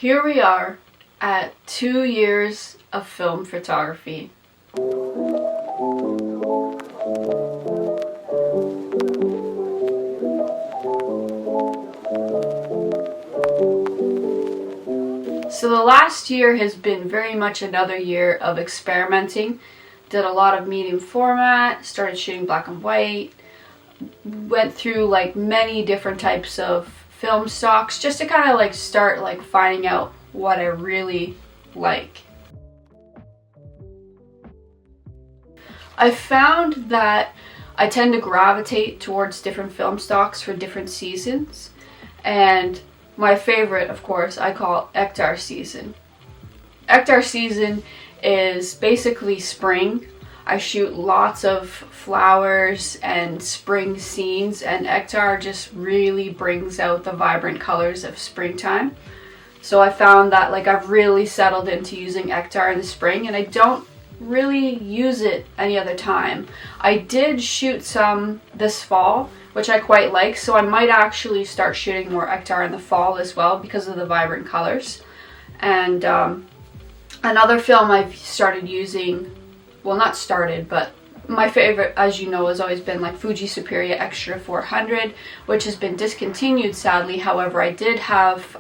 Here we are at 2 years of film photography. So the last year has been very much another year of experimenting. Did a lot of medium format, started shooting black and white, went through like many different types of film stocks just to kind of like start like finding out what I really like. I found that I tend to gravitate towards different film stocks for different seasons, and my favorite, of course, I call Hectare season. Hectare season is basically spring. I shoot lots of flowers and spring scenes, and Hectare just really brings out the vibrant colors of springtime. So I found that like I've really settled into using Hectare in the spring, and I don't really use it any other time. I did shoot some this fall, which I quite like, so I might actually start shooting more Hectare in the fall as well because of the vibrant colors. And another film I've started using, well, not started, but my favorite, as you know, has always been like Fuji Superia Extra 400, which has been discontinued sadly. However, I did have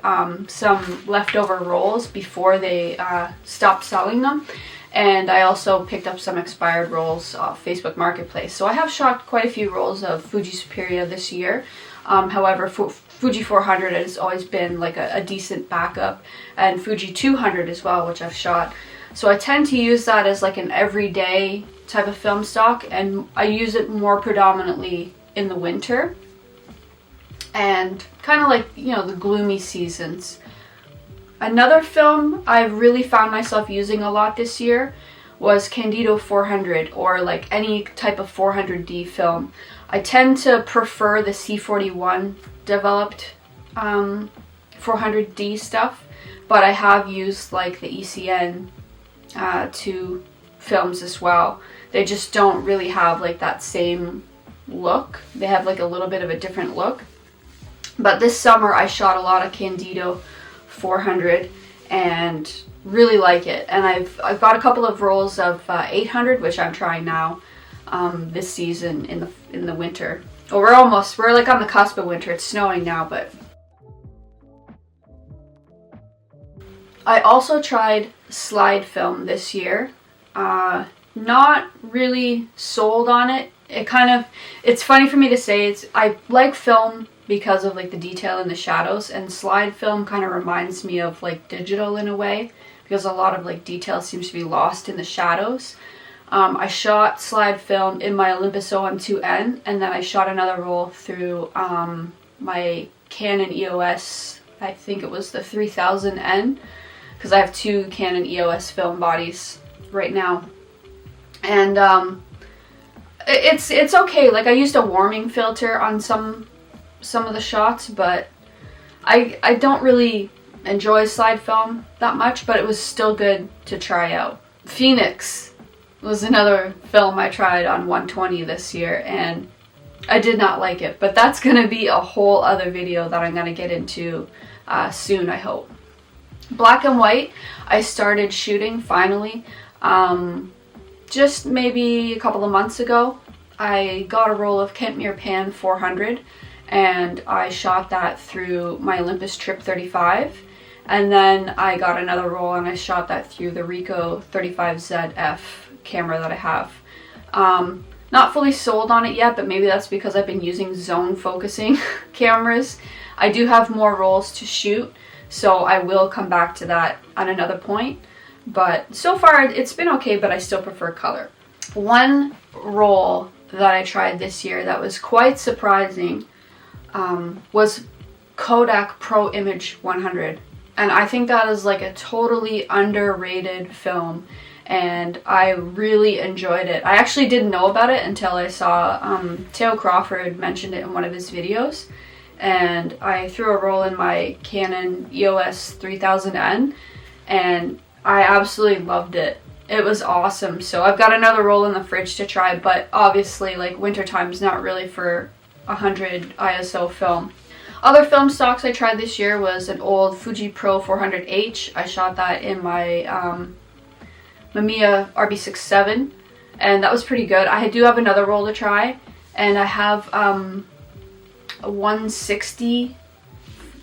some leftover rolls before they stopped selling them, and I also picked up some expired rolls off Facebook Marketplace. So I have shot quite a few rolls of Fuji Superia this year. However, Fuji 400 has always been like a decent backup, and Fuji 200 as well, which I've shot. So I tend to use that as like an everyday type of film stock, and I use it more predominantly in the winter and kind of like, you know, the gloomy seasons. Another film I really found myself using a lot this year was Candido 400, or like any type of 400D film. I tend to prefer the C41 developed 400D stuff, but I have used like the ECN 2 films as well. They just don't really have like that same look. They have like a little bit of a different look. But this summer I shot a lot of Candido 400 and really like it. And I've got a couple of rolls of 800, which I'm trying now this season in the winter. Well, we're like on the cusp of winter. It's snowing now, but I also tried slide film this year. Not really sold on it. It's funny for me to say, I like film because of like the detail in the shadows, and slide film kind of reminds me of like digital in a way, because a lot of like detail seems to be lost in the shadows. I shot slide film in my Olympus OM2N, and then I shot another roll through my Canon EOS, I think it was the 3000N, because I have two Canon EOS film bodies right now. And it's okay. Like I used a warming filter on some of the shots, but I don't really enjoy slide film that much, but it was still good to try out. Phoenix was another film I tried on 120 this year, and I did not like it, but that's gonna be a whole other video that I'm gonna get into soon, I hope. Black and white, I started shooting finally just maybe a couple of months ago. I got a roll of Kentmere Pan 400, and I shot that through my Olympus Trip 35, and then I got another roll and I shot that through the Ricoh 35ZF camera that I have. Not fully sold on it yet, but maybe that's because I've been using zone focusing cameras. I do have more rolls to shoot, so I will come back to that at another point. But so far it's been okay, but I still prefer color. One roll that I tried this year that was quite surprising was Kodak Pro Image 100. And I think that is like a totally underrated film, and I really enjoyed it. I actually didn't know about it until I saw Theo Crawford mentioned it in one of his videos, and I threw a roll in my Canon EOS 3000N, and I absolutely loved it. It was awesome. So I've got another roll in the fridge to try, but obviously like wintertime is not really for 100 ISO film. Other film stocks I tried this year was an old Fuji Pro 400H. I shot that in my Mamiya RB67, and that was pretty good. I do have another roll to try, and I have a 160,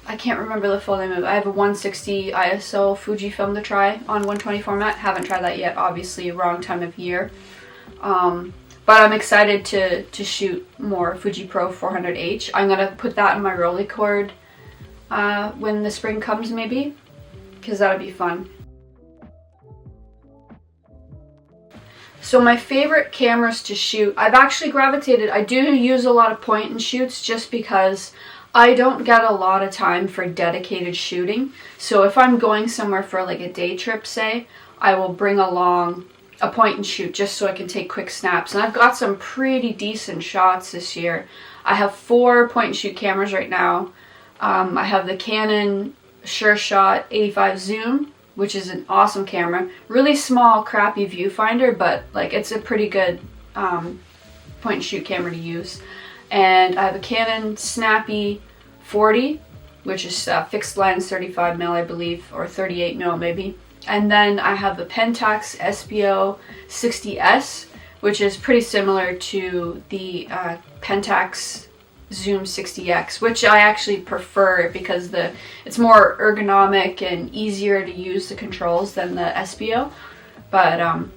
I can't remember the full name of it. I have a 160 ISO Fujifilm to try on 120 format. Haven't tried that yet, obviously, wrong time of year. But I'm excited to shoot more Fuji Pro 400H. I'm going to put that in my rolly cord when the spring comes, maybe, because that'll be fun. So my favorite cameras to shoot, I've actually gravitated, I do use a lot of point and shoots just because I don't get a lot of time for dedicated shooting. So if I'm going somewhere for like a day trip, say, I will bring along a point and shoot just so I can take quick snaps. And I've got some pretty decent shots this year. I have 4 point and shoot cameras right now. I have the Canon SureShot 85 zoom, which is an awesome camera. Really small, crappy viewfinder, but like it's a pretty good point and shoot camera to use. And I have a Canon Snappy 40, which is fixed lens 35mm, I believe, or 38mm maybe. And then I have the Pentax SBO 60S, which is pretty similar to the Pentax Zoom 60X, which I actually prefer because it's more ergonomic and easier to use the controls than the SBO. But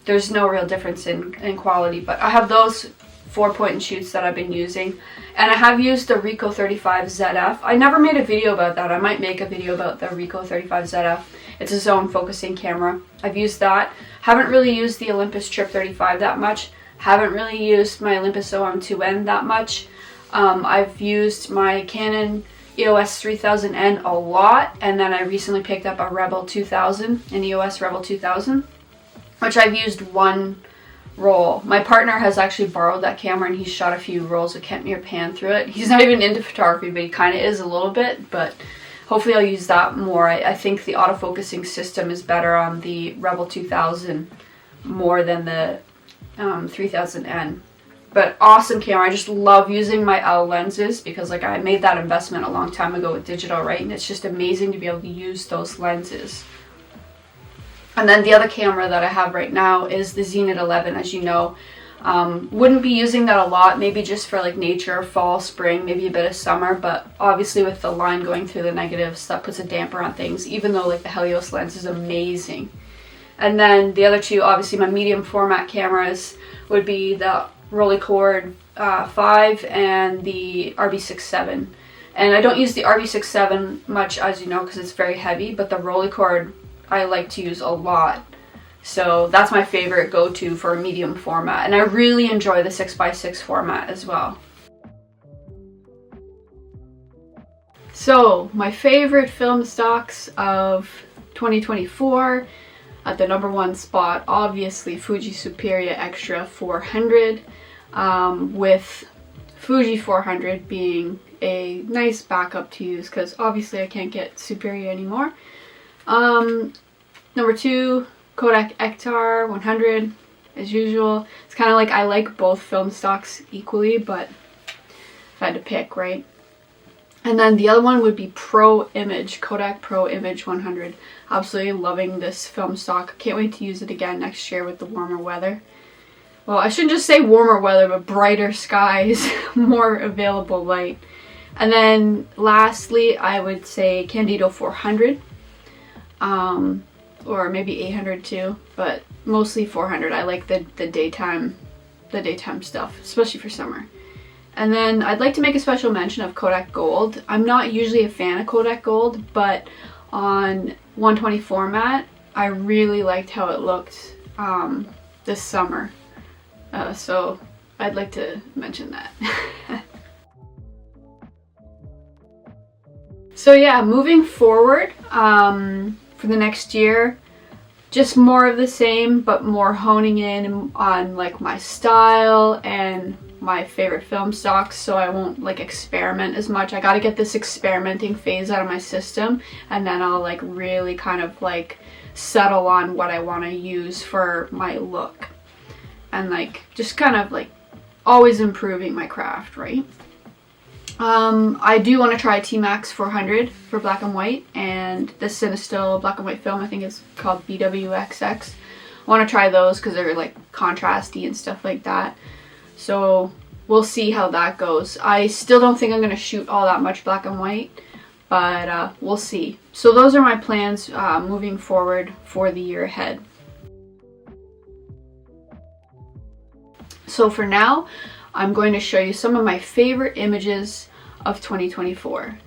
there's no real difference in quality. But I have those 4 point and shoots that I've been using. And I have used the Ricoh 35 ZF. I never made a video about that. I might make a video about the Ricoh 35 ZF. It's a zone focusing camera. I've used that. Haven't really used the Olympus Trip 35 that much. Haven't really used my Olympus OM2N that much. I've used my Canon EOS 3000N a lot, and then I recently picked up a Rebel 2000, an EOS Rebel 2000, which I've used one roll. My partner has actually borrowed that camera, and he's shot a few rolls of Kentmere pan through it. He's not even into photography, but he kind of is a little bit, but hopefully I'll use that more. I think the autofocusing system is better on the Rebel 2000 more than the 3000N. But awesome camera. I just love using my L lenses because like I made that investment a long time ago with digital, right? And it's just amazing to be able to use those lenses. And then the other camera that I have right now is the Zenit 11, as you know. Wouldn't be using that a lot, maybe just for like nature, fall, spring, maybe a bit of summer, but obviously with the line going through the negatives, that puts a damper on things, even though like the Helios lens is amazing. And then the other two, obviously my medium format cameras would be the Rolleicord 5 and the RB67. And I don't use the RB67 much, as you know, because it's very heavy, but the Rolleicord I like to use a lot. So that's my favorite go-to for a medium format. And I really enjoy the 6x6 format as well. So my favorite film stocks of 2024, at the #1 spot, obviously Fuji Superia Extra 400, with Fuji 400 being a nice backup to use because obviously I can't get Superia anymore. #2, Kodak Ektar 100, as usual. It's kind of like I like both film stocks equally, but if I had to pick, right? And then the other one would be Pro Image, Kodak Pro Image 100. Absolutely loving this film stock. Can't wait to use it again next year with the warmer weather. Well, I shouldn't just say warmer weather, but brighter skies, more available light. And then lastly, I would say Candido 400. Or maybe 800 too, but mostly 400. I like the daytime stuff, especially for summer. And then I'd like to make a special mention of Kodak Gold. I'm not usually a fan of Kodak Gold, but on 120 format, I really liked how it looked this summer. So I'd like to mention that. So yeah, moving forward, for the next year, just more of the same, but more honing in on like my style and my favorite film stocks, so I won't like experiment as much. I gotta get this experimenting phase out of my system, and then I'll like really kind of like settle on what I want to use for my look, and like just kind of like always improving my craft, right? I do want to try T-Max 400 for black and white, and the Cinestill black and white film, I think is called BWXX. I want to try those because they're like contrasty and stuff like that. So we'll see how that goes. I still don't think I'm going to shoot all that much black and white, but we'll see. So those are my plans moving forward for the year ahead. So for now, I'm going to show you some of my favorite images of 2024.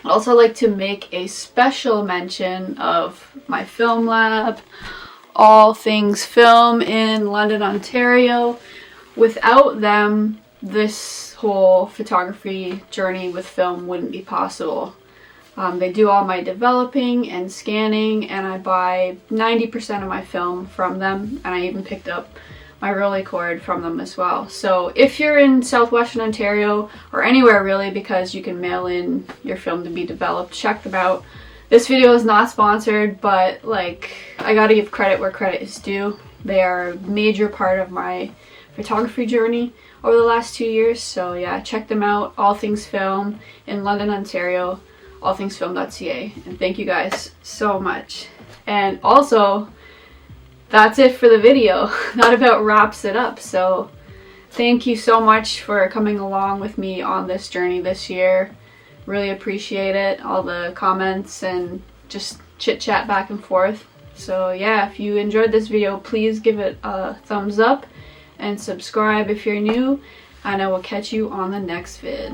I'd also like to make a special mention of my film lab, All Things Film in London, Ontario. Without them, this whole photography journey with film wouldn't be possible. They do all my developing and scanning, and I buy 90% of my film from them, and I even picked up my Rolleicord from them as well. So if you're in southwestern Ontario, or anywhere really, because you can mail in your film to be developed, check them out. This video is not sponsored, but like, I gotta give credit where credit is due. They are a major part of my photography journey over the last 2 years. So yeah, check them out. All Things Film in London, Ontario, allthingsfilm.ca. And thank you guys so much. And also, that's it for the video. That about wraps it up. So thank you so much for coming along with me on this journey this year. Really appreciate it. All the comments and just chit chat back and forth. So yeah, if you enjoyed this video, please give it a thumbs up and subscribe if you're new, and I will catch you on the next vid.